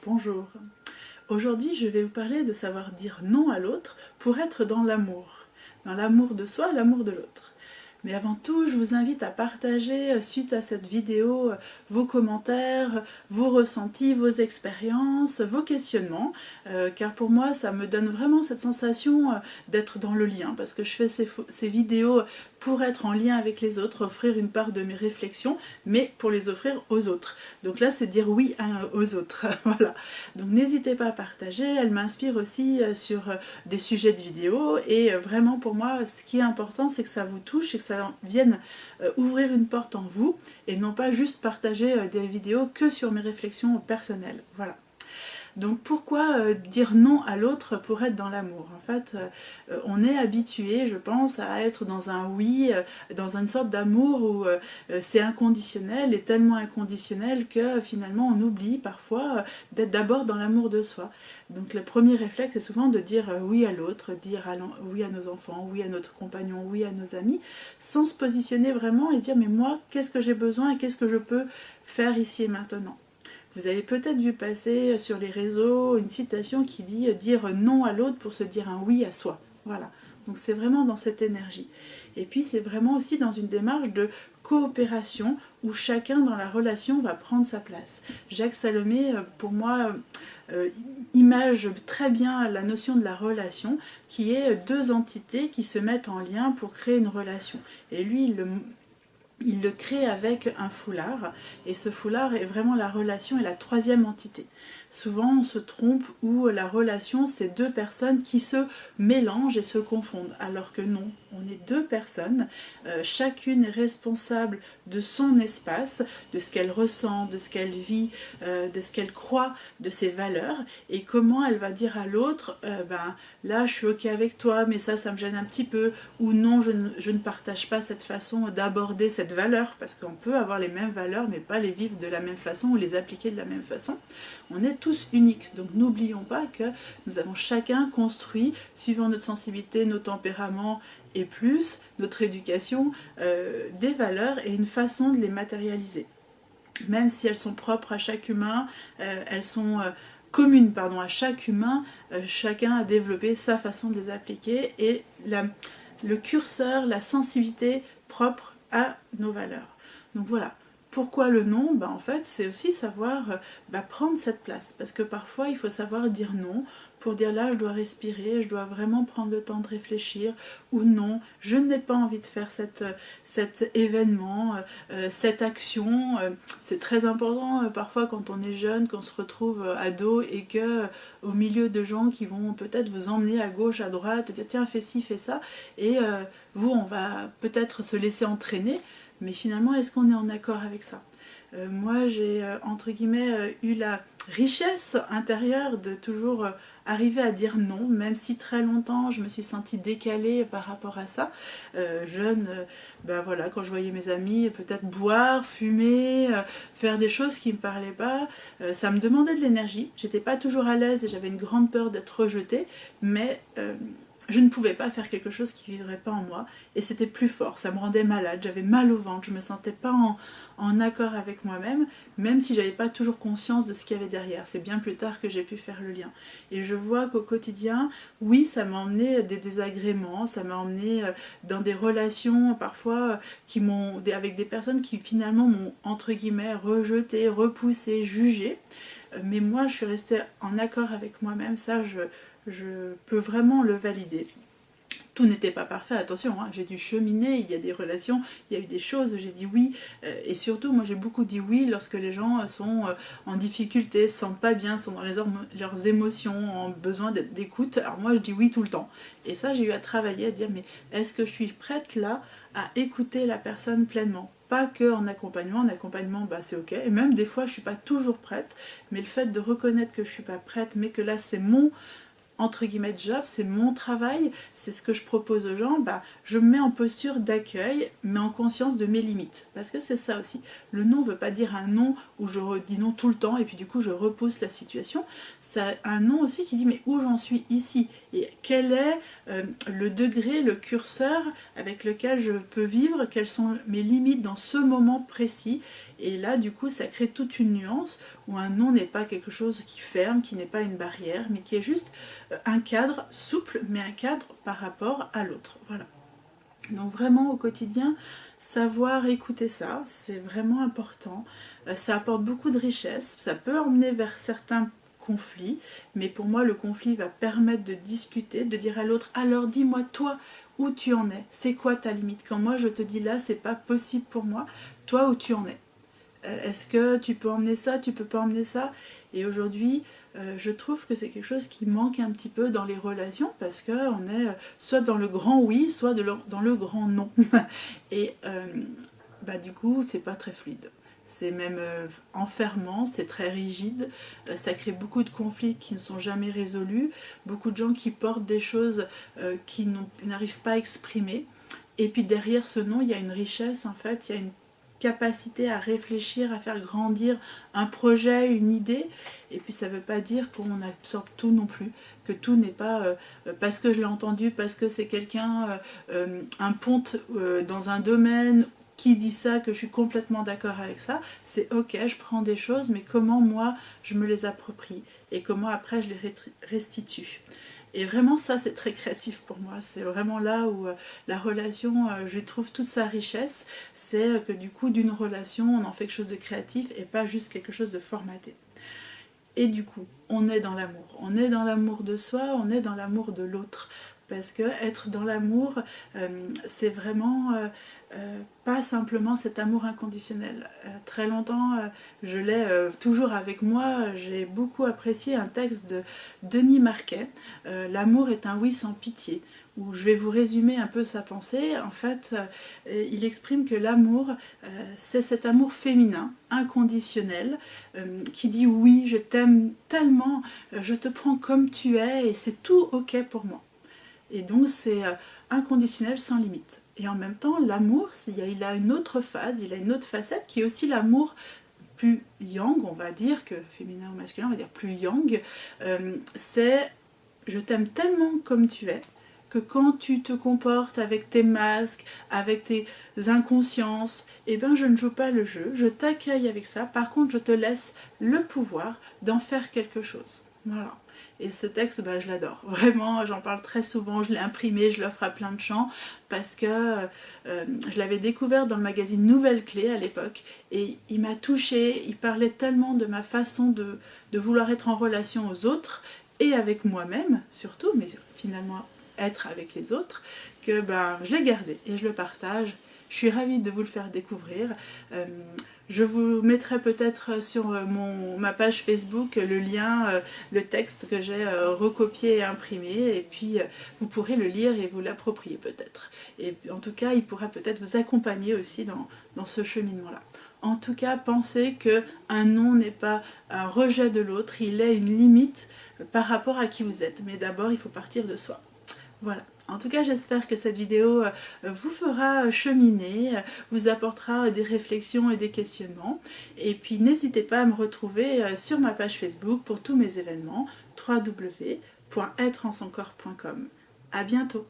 Bonjour. Aujourd'hui, je vais vous parler de savoir dire non à l'autre pour être dans l'amour. Dans l'amour de soi, l'amour de l'autre. Mais avant tout, je vous invite à partager suite à cette vidéo vos commentaires, vos ressentis, vos expériences, vos questionnements, car pour moi ça me donne vraiment cette sensation d'être dans le lien, parce que je fais ces vidéos pour être en lien avec les autres, offrir une part de mes réflexions, mais pour les offrir aux autres. Donc là c'est dire oui aux autres, voilà. Donc n'hésitez pas à partager, elle m'inspire aussi sur des sujets de vidéos, et vraiment pour moi ce qui est important c'est que ça vous touche et que ça vienne ouvrir une porte en vous, et non pas juste partager des vidéos que sur mes réflexions personnelles, voilà. Donc pourquoi dire non à l'autre pour être dans l'amour? En fait, on est habitué, je pense, à être dans un oui, dans une sorte d'amour où c'est inconditionnel, et tellement inconditionnel que finalement on oublie parfois d'être d'abord dans l'amour de soi. Donc le premier réflexe est souvent de dire oui à l'autre, dire oui à nos enfants, oui à notre compagnon, oui à nos amis, sans se positionner vraiment et dire mais moi, qu'est-ce que j'ai besoin et qu'est-ce que je peux faire ici et maintenant? Vous avez peut-être vu passer sur les réseaux une citation qui dit dire non à l'autre pour se dire un oui à soi. Voilà. Donc c'est vraiment dans cette énergie. Et puis c'est vraiment aussi dans une démarche de coopération où chacun dans la relation va prendre sa place. Jacques Salomé, pour moi, image très bien la notion de la relation, qui est deux entités qui se mettent en lien pour créer une relation. Et lui, il le crée avec un foulard, et ce foulard est vraiment la relation et la troisième entité. Souvent on se trompe où la relation c'est deux personnes qui se mélangent et se confondent, alors que non, on est deux personnes, chacune est responsable de son espace, de ce qu'elle ressent, de ce qu'elle vit, de ce qu'elle croit, de ses valeurs, et comment elle va dire à l'autre, là je suis ok avec toi mais ça me gêne un petit peu, ou non je ne partage pas cette façon d'aborder cette valeur, parce qu'on peut avoir les mêmes valeurs mais pas les vivre de la même façon ou les appliquer de la même façon. On est tous uniques, donc n'oublions pas que nous avons chacun construit, suivant notre sensibilité, nos tempéraments et plus, notre éducation, des valeurs et une façon de les matérialiser. Même si elles sont propres à chaque humain, elles sont communes à chaque humain, chacun a développé sa façon de les appliquer, et le curseur, la sensibilité propre à nos valeurs. Donc voilà. Pourquoi le non? En fait, c'est aussi savoir prendre cette place. Parce que parfois, il faut savoir dire non, pour dire là, je dois respirer, je dois vraiment prendre le temps de réfléchir, ou non, je n'ai pas envie de faire cet événement, cette action. C'est très important parfois quand on est jeune, qu'on se retrouve ado, et que au milieu de gens qui vont peut-être vous emmener à gauche, à droite, dire tiens, fais ci, fais ça, et vous, on va peut-être se laisser entraîner. Mais finalement, est-ce qu'on est en accord avec ça? Moi, j'ai, entre guillemets, eu la richesse intérieure de toujours arriver à dire non, même si très longtemps je me suis sentie décalée par rapport à ça. Jeune, voilà, quand je voyais mes amis peut-être boire, fumer, faire des choses qui ne me parlaient pas, ça me demandait de l'énergie. J'étais pas toujours à l'aise et j'avais une grande peur d'être rejetée, mais je ne pouvais pas faire quelque chose qui ne vivrait pas en moi, et c'était plus fort, ça me rendait malade, j'avais mal au ventre, je me sentais pas en accord avec moi-même, même si j'avais pas toujours conscience de ce qu'il y avait derrière. C'est bien plus tard que j'ai pu faire le lien. Et je vois qu'au quotidien, oui, ça m'a emmené des désagréments, ça m'a emmené dans des relations parfois avec des personnes qui finalement m'ont entre guillemets rejeté, repoussé, jugé. Mais moi, je suis restée en accord avec moi-même, ça je peux vraiment le valider. Tout n'était pas parfait, attention, hein, j'ai dû cheminer, il y a des relations, il y a eu des choses, j'ai dit oui, et surtout moi j'ai beaucoup dit oui lorsque les gens sont en difficulté, se sentent pas bien, sont dans leurs émotions, ont besoin d'écoute. Alors moi je dis oui tout le temps, et ça j'ai eu à travailler, à dire mais est-ce que je suis prête là à écouter la personne pleinement? Pas que en accompagnement c'est ok, et même des fois je suis pas toujours prête, mais le fait de reconnaître que je suis pas prête, mais que là c'est mon entre guillemets job, c'est mon travail, c'est ce que je propose aux gens, je me mets en posture d'accueil, mais en conscience de mes limites. Parce que c'est ça aussi. Le non ne veut pas dire un non où je redis non tout le temps et puis du coup je repousse la situation. C'est un non aussi qui dit mais où j'en suis ici, et quel est le degré, le curseur avec lequel je peux vivre, quelles sont mes limites dans ce moment précis, Et là du coup ça crée toute une nuance où un non n'est pas quelque chose qui ferme, qui n'est pas une barrière, mais qui est juste un cadre souple, mais un cadre par rapport à l'autre. Voilà. Donc vraiment au quotidien, savoir écouter ça, c'est vraiment important. Ça apporte beaucoup de richesse, ça peut emmener vers certains conflits, mais pour moi le conflit va permettre de discuter, de dire à l'autre, alors dis-moi toi où tu en es, c'est quoi ta limite? Quand moi je te dis là c'est pas possible pour moi, toi où tu en es? Est-ce que tu peux emmener ça, tu peux pas emmener ça? Et aujourd'hui, je trouve que c'est quelque chose qui manque un petit peu dans les relations parce qu'on est soit dans le grand oui, soit dans le grand non. Et du coup, c'est pas très fluide. C'est même enfermant, c'est très rigide, ça crée beaucoup de conflits qui ne sont jamais résolus, beaucoup de gens qui portent des choses qui n'arrivent pas à exprimer. Et puis derrière ce non, il y a une richesse en fait, il y a une capacité à réfléchir, à faire grandir un projet, une idée. Et puis ça ne veut pas dire qu'on absorbe tout non plus, que tout n'est pas parce que je l'ai entendu, parce que c'est quelqu'un, un ponte dans un domaine qui dit ça, que je suis complètement d'accord avec ça. C'est ok, je prends des choses, mais comment moi je me les approprie et comment après je les restitue. Et vraiment ça c'est très créatif pour moi, c'est vraiment là où la relation, je trouve toute sa richesse, c'est que du coup d'une relation on en fait quelque chose de créatif et pas juste quelque chose de formaté. Et du coup on est dans l'amour de soi, on est dans l'amour de l'autre, parce que être dans l'amour c'est vraiment pas simplement cet amour inconditionnel. Très longtemps, je l'ai toujours avec moi, j'ai beaucoup apprécié un texte de Denis Marquet, L'amour est un oui sans pitié, où je vais vous résumer un peu sa pensée. En fait, il exprime que l'amour, c'est cet amour féminin, inconditionnel, qui dit oui, je t'aime tellement, je te prends comme tu es et c'est tout ok pour moi. Et donc c'est inconditionnel sans limite. Et en même temps, l'amour, il a une autre phase, il a une autre facette qui est aussi l'amour plus yang, on va dire, que féminin ou masculin, on va dire plus yang. C'est je t'aime tellement comme tu es, que quand tu te comportes avec tes masques, avec tes inconsciences, eh ben je ne joue pas le jeu, je t'accueille avec ça, par contre je te laisse le pouvoir d'en faire quelque chose. Voilà. Et ce texte, je l'adore. Vraiment, j'en parle très souvent, je l'ai imprimé, je l'offre à plein de gens, parce que je l'avais découvert dans le magazine Nouvelle Clé à l'époque, et il m'a touchée, il parlait tellement de ma façon de vouloir être en relation aux autres, et avec moi-même surtout, mais finalement être avec les autres, que je l'ai gardé et je le partage. Je suis ravie de vous le faire découvrir. Je vous mettrai peut-être sur ma page Facebook le lien, le texte que j'ai recopié et imprimé, et puis vous pourrez le lire et vous l'approprier peut-être. Et en tout cas, il pourra peut-être vous accompagner aussi dans ce cheminement-là. En tout cas, pensez qu'un non n'est pas un rejet de l'autre, il est une limite par rapport à qui vous êtes. Mais d'abord, il faut partir de soi. Voilà. En tout cas, j'espère que cette vidéo vous fera cheminer, vous apportera des réflexions et des questionnements. Et puis, n'hésitez pas à me retrouver sur ma page Facebook pour tous mes événements, www.être-en-son-corps.com. À bientôt.